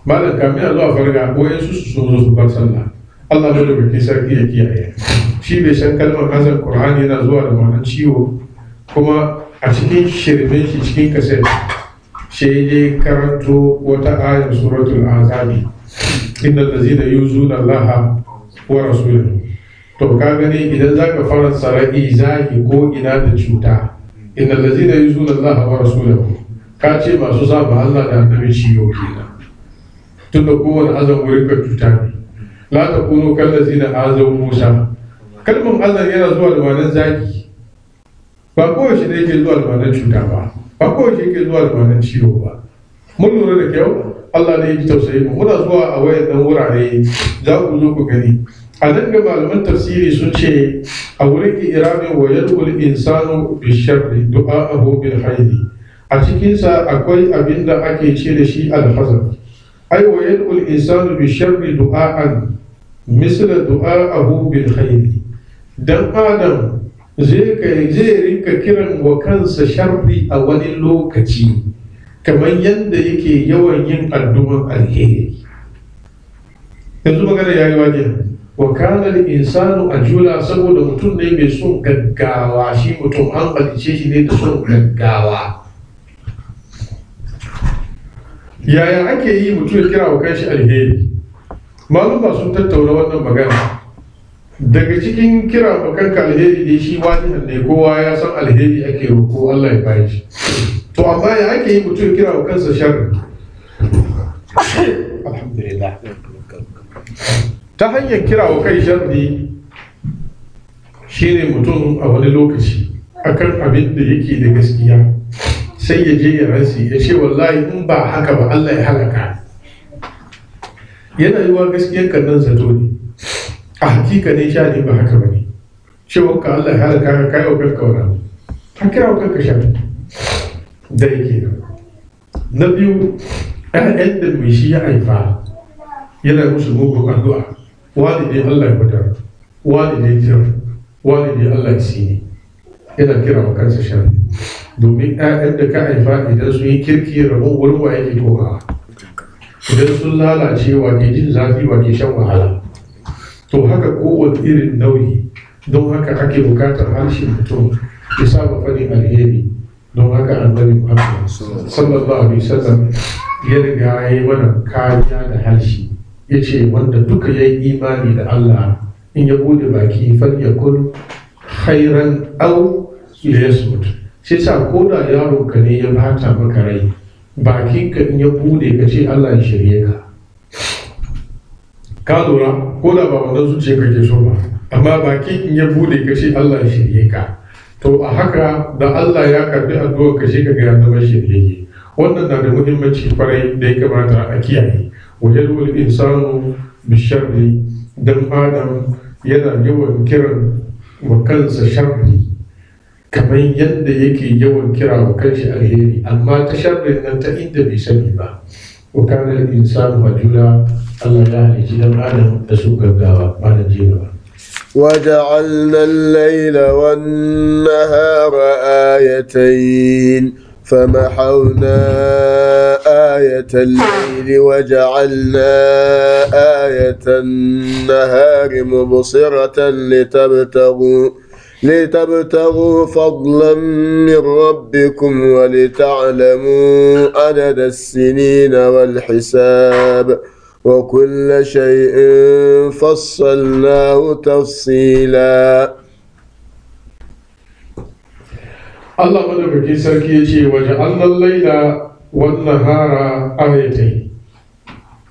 malan kamar zuwa farga wayan su zo su bar sallah Allah da baki sarki ya kiyaye shi bai san kalmar hazan qur'ani yana zuwa da ma'anar ciwo kuma a cikin shirmen shi cikin kaset sai dai karanto wata ayar suratul azabi innal ladzina yuzuna allaha wa rasulahu to ka gani idan zaka fara sarai zaki ko ina da cuta innal ladzina yuzuna allaha wa rasulahu ka ce masu saba Allah da annabi ciwo kenan tunda kowane azan wurin ka cuta ne la takunu kal ladzina azaw musa kalmar azan yana zuwa da ma'anar zaki ba kowace ne yake zuwa da ma'anar cuta ba kowace yake zuwa da ma'anar ciwo ba mun lura da kyau Allah ne yake tausayi mu muna zuwa a wayannan wurare za ku zo ku gani a nan ga malaman tafsiri sun ce a wurin irabin wa yadul insanu bi sharri du'a'ahu bil hayri a cikin sa akwai abin da ake ce da shi al-hazar ai wa yadul insanu bi sharri du'a'an misla du'a'ahu bil hayri dan adam zai rinka kiran wa kansa sharri a wani lokaci kamar yadda yake yawan yin addu'ar alheri yanzu magana ya yi waje wa kana al-insanu ajula saboda mutum ne mai son gaggawa shi mutum an halice shi ne da son gaggawa yaya ake yi mutum ya kira wa kanshi alheri maluma sun tattauna wannan magana daga cikin kira wa kanka alheri ne shi wani ne kowa ya san alheri ake roƙo Allah ya bayi shi to amma ya ake yi mutum ya kira wa kansa sharri alhamdulillah ta hanyar kira wa kai sharri shine mutum a wani lokaci akan abin da yake da gaskiya sai ya je ya rasi ya ce wallahi in ba haka ba Allah ya halaka yana yi wa gaskiyar kannan zato ne a hakika ne sha ne ba haka ba ne cewar ka Allah ya halaka ka kai wa kanka wani ka kira wa kanka sha da yake na biyu ɗan da mai shi ya haifa yana musu mugun addu'a wani ne Allah ya fitar wani ne jira wani ne Allah ya sini yana kira wa kansa sha domin ƴaƴan da ka haifa idan sun yi kirki rabon wurin wa yake tohawa idan sun lalace wa ke jin zafi wa ke shan wahala to haka kowane irin nauyi don haka ake bukatar harshen mutum ya saba faɗin alheri don haka annabi Muhammad sallallahu alaihi wasallam ya riga ya yi mana kariya da harshe ya ce wanda duka ya yi imani da Allah in ya bude baki fal yakul khairan aw liyasmut sai sa ko da yaron ka ne ya bata maka rai bakin ka in ya bude ka ce Allah ya shirye ka ka lura ko da ba wannan zuciya kake so ba amma bakin in ya bude ka ce Allah ya shirye ka to a haka da Allah ya karbi addu'ar ka shi ka ga ya zama shirye wannan na da muhimmanci kwarai da ya kamata a kiyaye wajen wani insanu bisharri dan adam yana yawan kiran wa kansa sharri kamar yadda yake yawan kira wa kanshi alheri amma ta sharrin nan ta inda bai sani ba wa kana al-insanu majula Allah ya halici dan adam da su gaggawa ba da jira وجعلنا الليل والنهار آيتين فمحونا آية الليل وجعلنا آية النهار مبصرة لتبتغوا فضلا من ربكم ولتعلموا عدد السنين والحساب وكل شيء فصلناه تفصيلا Allah madaukakin sarki ya ce waje annan laila wannan hara ayatai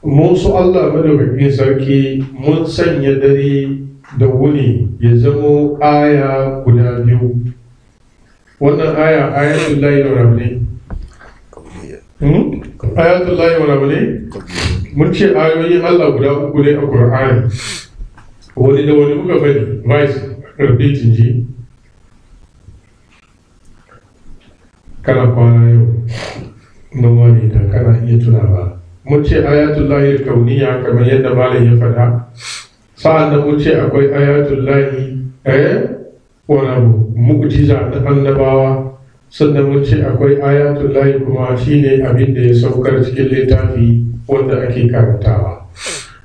mun su Allah madaukakin sarki mun sanya dare da wuni ya zamo aya guda biyu wannan aya ayatul lahi wa rabbi ayatul lahi wa rabbi mun ce ayoyin Allah guda uku ne a Qur'ani wani da wani muka bari vice rabbi tinji kana kwana yau noma ne da kana iya tunawa mun ce ayatul lahi kauniya kamar yadda malam ya faɗa sa'an nan mun ce akwai ayatul lahi wani mu'jiza na annabawa sannan mun ce akwai ayatul lahi kuma shine abin da ya saukar cikin littafi wanda ake karantawa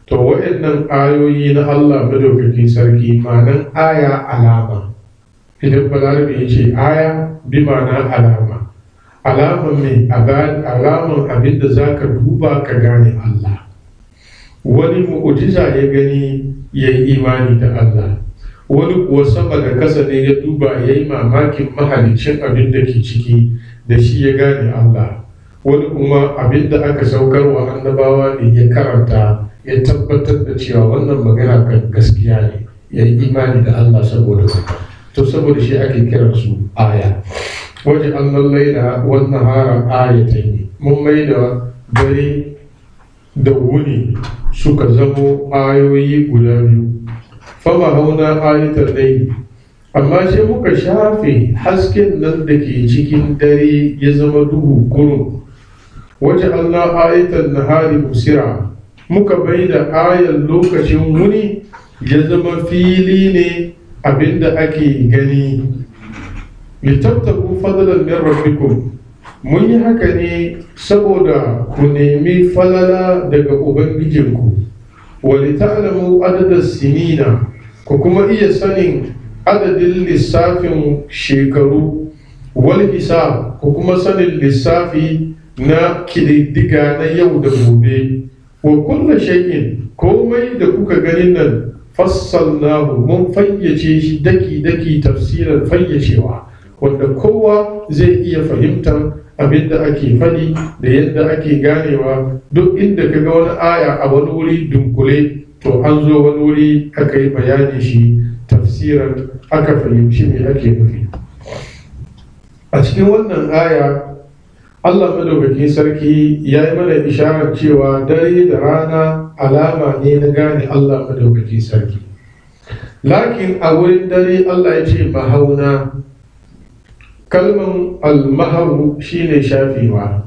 to waɗannan ayoyi na Allah madaukakin sarki ma'anan aya alama idan balarabe ya ce aya bi ma'ana alama alaman mai alaman abin da za ka duba ka gane Allah wani mu'ujiza ya gani ya yi imani da Allah wani kuwa sama da kasa ne ya duba ya yi mamakin mahalicin abin da ke ciki da shi ya gane Allah wani kuma abin da aka saukar wa annabawa ne ya karanta ya tabbatar da cewa wannan magana kan gaskiya ne ya yi imani da Allah saboda to saboda shi ake kiransu aya waje an lallai da wannan haram ayatai ne mun mai da dare da wuni suka zamo ayoyi guda biyu fama hauna ayatar dai amma sai muka shafe hasken nan da ke cikin dare ya zama duhu kurun waje Allah ayatar nahari musira muka bai da ayar lokacin wuni ya zama fili ne abinda ake gani litabtagu fadlan min rabbikum mun yi haka ne saboda ku nemi falala daga ubangijinku wa lita'lamu adada sinina ku kuma iya sanin adadin lissafin shekaru, wal hisab ku kuma sanin lissafi na kididdiga na yau da gobe. Wa kullu shay'in komai da kuka ganin nan fassalnahu mun fayyace shi daki tafsirar fayyacewa wanda kowa zai iya fahimtar abinda ake faɗi da yadda ake ganewa. Duk inda ka ga wani aya a wani wuri dunkule to an zo wani wuri aka yi bayani shi tafsirar aka fahimci me ake nufi. A cikin wannan aya Allah madaukakin sarki ya yi mana isharar cewa dare da rana alama ne na gane Allah madaukakin sarki. Lakin a wurin dare Allah ya ce mahauna, kalman almahawu shine shafewa.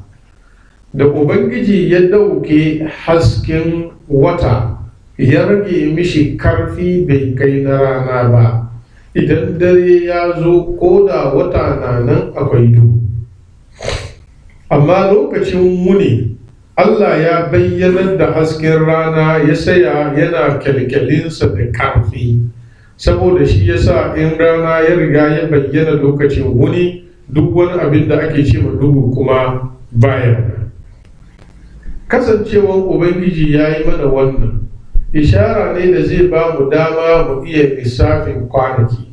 Da Ubangiji ya dauke hasken wata ya rage mishi karfi bai kai na rana ba, idan dare ya zo ko da wata na nan akwai duhu. Amma lokacin wuni Allah ya bayyanar da hasken rana ya saya yana kyalkyalinsa da karfi, saboda shi yasa in rana ya riga ya bayyana lokacin wuni duk wani abin da ake ce ma duhu kuma baya. Kasancewan Ubangiji ya yi mana wannan ishara ne da zai ba mu dama mu iya lissafin kwanaki.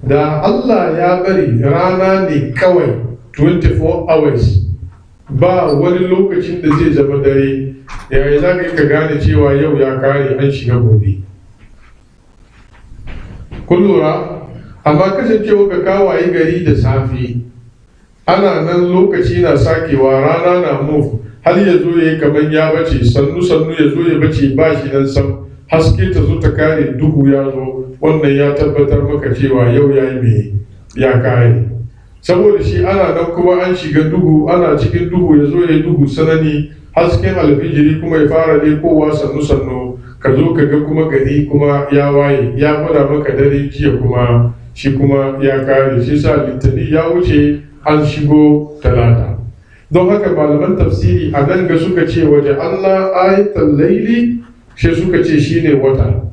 Da Allah ya bari rana ne kawai 24 hours ba wani lokacin da zai zama dare, yaya za ka gane cewa yau ya kare an shiga gobe? Kun lura? Amma kasancewa ka kawaye gari da safe ana nan lokaci na sakewa, rana na move har ya zo ya yi kamar ya bace, sannu ya zo ya bace ba shi nan sam, haske ta zo ta kare duhu ya zo, wannan ya tabbatar maka cewa yau ya yi mai ya kare. Saboda shi ana nan kuma an shiga duhu, ana cikin duhu ya zo ya duhu sanani, hasken alfijiri kuma ya fara kowa sannu ka zo ka ga kuma gari kuma ya waye, ya gwada maka dare jiya kuma shi kuma ya kare. Shi sa litani ya wuce an shigo talata. Don haka malaman tafsiri a nan ga suka ce waje Allah ayatan laili shi suka ce shine wata,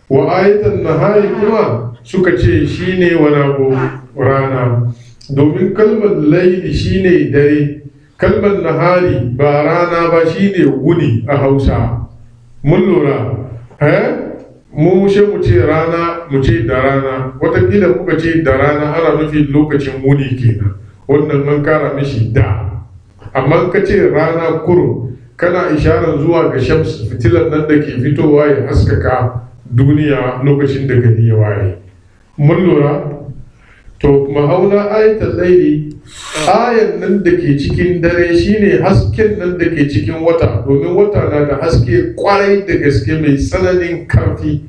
wa ayatan nahari kuma suka ce shine wani abu rana. Domin kalmar laili shine dare, kalmar nahari ba rana ba shine wuni a Hausa. Mun lura? Mu she mu ce rana mu ce da rana, watakila muka ce da rana ana nufin lokacin wuni kenan, wannan an kara mishi da. Amma ka ce rana kurum kana isharar zuwa ga shams, fitilar nan da ke fitowa ya haskaka duniya lokacin da gari ya waye. Mun lura? To mahauna ayatul laili, ayan nan da ke cikin dare shine hasken nan da ke cikin wata, domin wata na da haske kwarai da gaske mai tsananin karfi.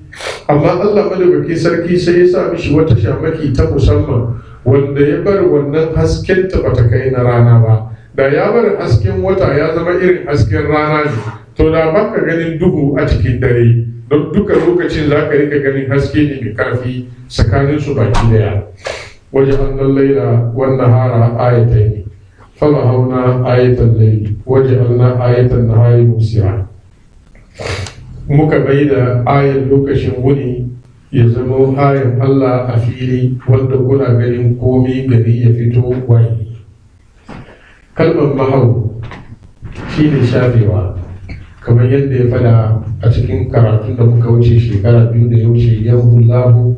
Amma Allah madaukakin sarki sai ya sa mishi wata shamaki ta musamman wanda ya bar wannan hasken ta bata kai na rana ba. Da ya bar hasken wata ya zama irin hasken rana ne, to da baka ganin duhu a cikin dare, don duka lokacin za ka rika ganin haske ne mai karfi tsakanin su baki daya. وجعلنا الليل والنهار آيتين فمحونا آية الليل وجعلنا آية النهار مبصرا. muka bai da ayan lokacin wuni ya zama ayan Allah a fili wanda kuna ganin komi gari ya fito waye. Kalmar mahau shi ne shafewa, kamar yadda ya fada a cikin karatun da muka wuce shekara 2 da ya wuce, yamhullahu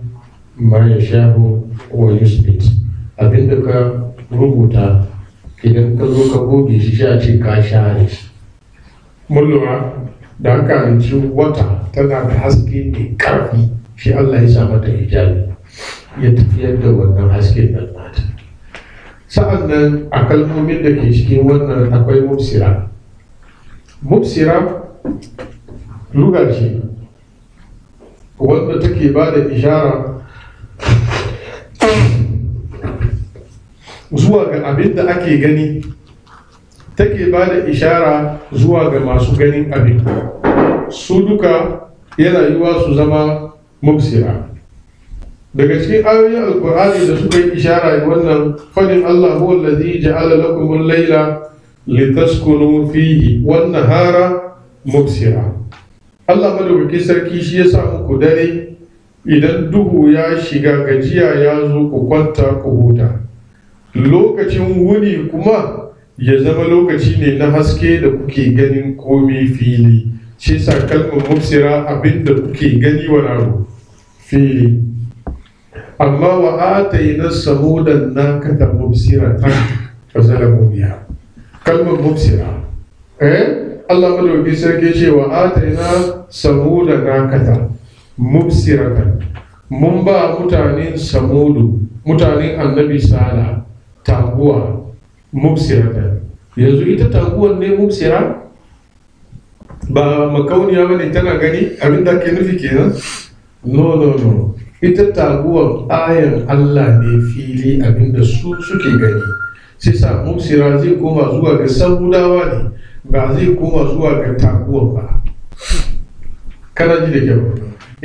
ma ya shahu wa yusbit. Abinda ka rubuta idan ka zo ka goge shi a ce ka share shi. Mun lura da haka yanci wata tana da haske mai karfi, shi Allah ya sa mata hijabi ya tafiyar da wannan haske nan nata. Sa'an nan a kalmomin da ke cikin wannan akwai mubsira. Mubsira luga ce wanda take ba da ishara zuwa ga abin da ake gani, take ba da ishara zuwa ga masu ganin abin. Su duka yana yiwa su zama mubsira. Daga cikin ayoyin alkur'ani da suka yi ishara ga wannan fadin Allah, huwa allazi ja'ala lakum al-layla litaskunu fihi wan nahara mubsira. Allah madaukakin sarki shi ya sa muku dare, idan duhu ya shiga gajiya ya zo ku kwanta ku huta. Lokacin wuni kuma ya zama lokaci ne na haske da kuke ganin komai fili. Shi sa kalmar mubsira abinda kuke gani wani abu fili. Amma wa atayna samudan nakata mubsiratan fa zalamu biha. Kalmar mubsira Allah madaukakin sarki ce wa atayna samudan nakata mubsiratan. Mun ba mutanen samudu, mutanen annabi sala, taguwa mubsiratan. Yanzu ita taguwan ne mubsira, ba makauniya bane tana gani abinda ke nufi kenan. No, ita taguwar ayan Allah ne fili abinda su suke gani. Sai sa mubsira zai koma zuwa ga samudawa ne, ba zai koma zuwa ga taguwar ba. Kana ji da kyau.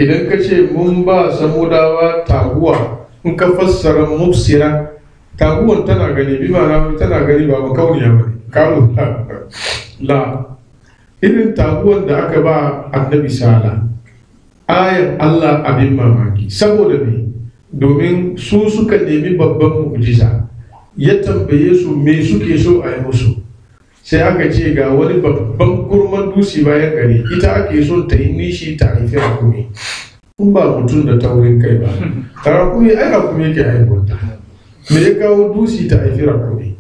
Idan ka ce mun ba samudawa taguwa, in ka fassara mubsira, taguwan tana gani, bi ma'ana tana gani ba makauniya ba ne. Kawo la irin taguwan da aka ba annabi sala, ayan Allah abin mamaki. Saboda me? Domin su suka nemi babban mu'jiza, ya tambaye su me suke so a yi musu. Sai aka ce ga wani babban kurman dutse bayan gari, ita ake so ta yi nishi ta haifi rakumi. In ba mutum da taurin kai ba, rakumi ai rakumi yake haihuwa. Me ya kawo dutse ta haifi rakumi?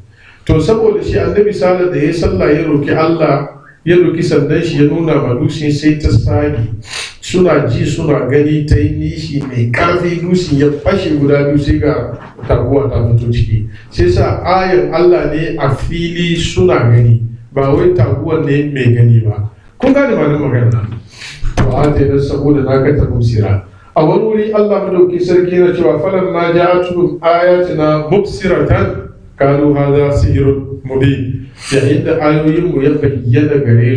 To saboda shi annabi sala da ya sallah ya roki Allah, ya roki sandan shi ya nuna ma dutse sai ta sagi. Suna ji suna gani ta yi nishi mai karfi, dutse ya fashe guda biyu sai ga taguwa ta fito ciki. Sai sa ayan Allah ne a fili suna gani, ba wai taguwan ne mai gani ba. Kun gane ma nan magana? Ba a ta yi saboda na ka tafi sira. A wani wuri Allah madauki sarki yana cewa falan ma ja'atuhum ayatina mubsiratan qalu hadha sihrun mubin. Yayin da ayoyinmu ya bayyana gare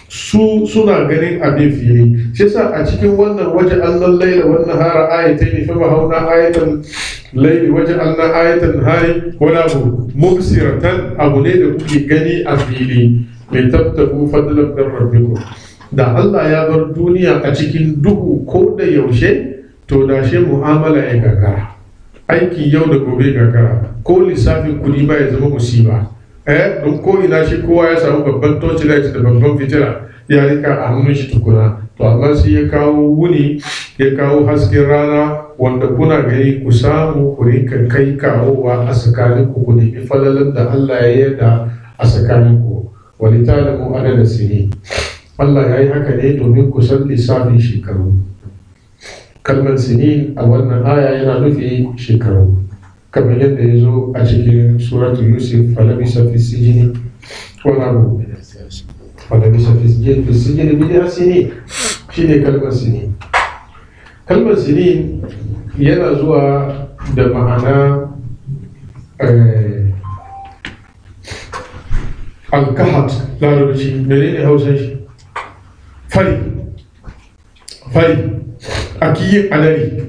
su suna ganin abin fili. Shi sa a cikin wannan waje annan laila wannan hara ayatai fa mahauna ayatan laili waje annan ayatan hari wani abu mubsiratan, abu ne da kuke gani a fili. Mai tabtabu fadlan min rabbikum. Da Allah ya bar duniya a cikin duhu ko da yaushe, to da shi mu'amala ya gagara, aiki yau da gobe gagara, ko lissafin kudi ba ya zama musiba. Don ko ina shi kowa ya samu babban torchlight da babban fitila ya rika a hannun shi tukuna. To amma sai ya kawo wuni, ya kawo hasken rana wanda kuna gani ku samu ku rika kai kawowa a tsakanin ku nemi falalan da Allah ya yarda a tsakanin ku. Walitalamu adada sini. Allah ya yi haka ne domin ku san lissafin shekaru. Kalmar sinin a wannan aya yana nufi shekaru, kamar yadda ya zo a cikin suratul Yusuf, falabisa fi sijini wani abu, falabisa fi sijini bid'a sinin, shi ne kalmar sinin. Kalmar sinin yana zuwa da ma'ana alkahat, larabci. Menene hausan shi? Fari, a kiyin alari,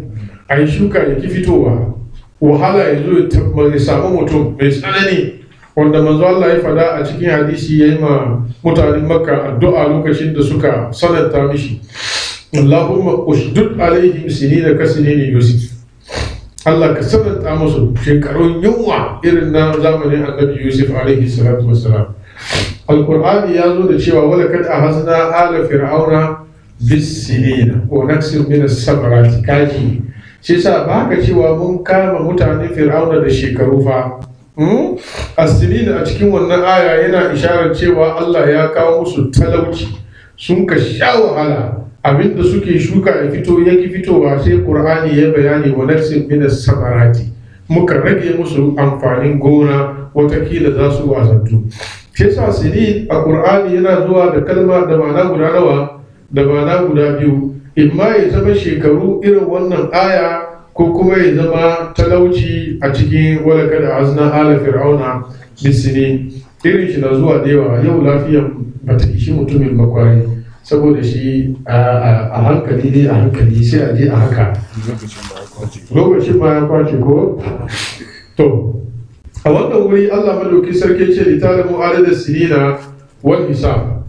a yi shuka ya ki fitowa, wahala ya zo ya samu mutum mai tsanani, wanda manzo Allah ya fada a cikin hadisi ya yi ma mutanen Makka addu'a lokacin da suka sananta mishi, Allahumma ushdud alaihim sinina ka sinini Yusuf. Allah ka sananta musu shekarun yunwa irin na zamanin annabi Yusuf alaihi salatu wassalam. Al-Qur'ani ya zo da cewa wala kad ahazna ala fir'auna bis-sinina wa naksir min as-samarati. Kaji shi sa ba ka cewa mun kama mutanen fir'auna da shekaru fa. As-sinina a cikin wannan aya yana isharar cewa Allah ya kawo musu talauci, sun ka sha wahala, abinda suke shuka ya fito yaki fitowa, sai Qur'ani ya bayani wa naksir min as-samarati, muka rage musu amfanin gona, watakila za su wazantu. Shi sa sinin a Qur'ani yana zuwa da kalma da ma'ana guda nawa? Da ma'ana guda biyu. Imma ya zama shekaru irin wannan aya, ko kuma ya zama talauci a cikin wala kada azna ala fir'auna bisini. Irin shi na zuwa da yawa. Yau lafiyan bata ishi mutumin bakwai, saboda shi a hankali ne, a hankali sai a je a haka. Lokacin ma ya kwace ko? To a wannan wuri Allah madauki sarki ce litalamu adada sinina wal hisab.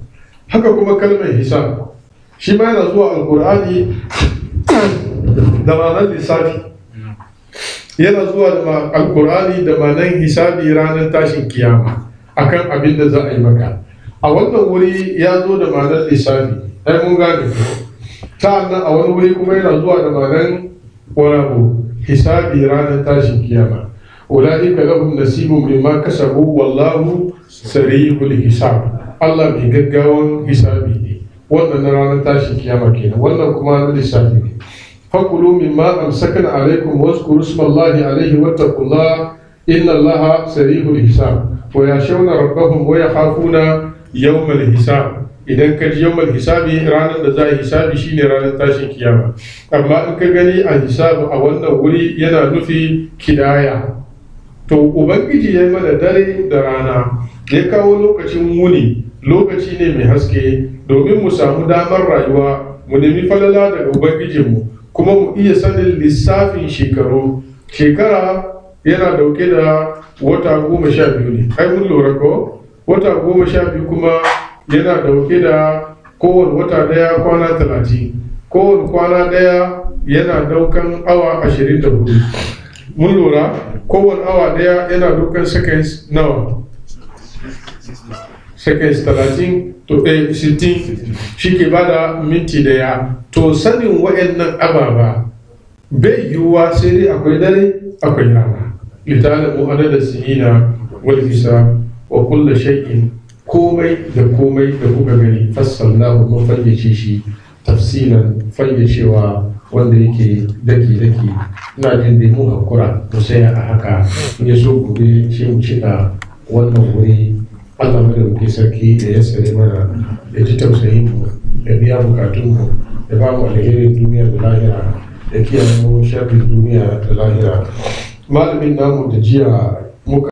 Haka kuma kalmar hisab shi ma yana zuwa alkur'ani da ma'anar lissafi, yana zuwa da alkur'ani da ma'anar hisabi ranar tashin kiyama akan abin da za a yi maka. A wannan wuri ya zo da ma'anar lissafi, ai mun gane ko. Sa'annan a wani wuri kuma yana zuwa da ma'anar warabu hisabi ranar tashin kiyama. Ulaika lahum nasibun mimma kasabu wallahu sari'ul hisab. Allah mai gaggawan hisabi ne. Wannan na ranar tashin kiyama kenan, wannan kuma na lissafi ne. Fakulu mimma amsakna alaikum wazkuru ismallahi alaihi wattaqullaha inna allaha sari'ul hisab wa yashawna rabbahum wa yakhafuna yawmal hisab. Idan ka ji yawmal hisabi, ranar da za a hisabi shine ranar tashin kiyama. Amma in ka gani a hisabu a wannan wuri yana nufi kidaya. To ubangiji ya mana dare da rana, ya kawo lokacin wuni, lokaci ne mai haske domin mu samu damar rayuwa, mu nemi falala daga ubangijinmu, kuma mu iya sanin lissafin shekaru. Shekara yana dauke da wata 12 ne, ai mun lura ko? Wata 12 kuma yana dauke da kowane wata daya kwana 30, kowane kwana daya yana daukan awa 24. Mun lura kowane awa daya yana daukan seconds nawa? Seconds 30 to 60 shi ke bada minti daya. To sanin wa'annan ababa bai yiwuwa sai dai akwai dare akwai rana. Litalamu adada sinina wal hisab wa kullu shay'in, komai da komai da kuka gani fassalnahu mun fayyace shi tafsilan fayyacewa wanda yake daki-daki. Ina jin dai mu hakura mu saya a haka, in ya so gobe shi mu cika wannan wuri. Allah madaukakin sarki da ya sare mana, ya ji tausayin mu, ya biya bukatun mu, ya ba mu alherin duniya da lahira, ya kiyaye mu sharrin duniya da lahira. Malamin namu da jiya muka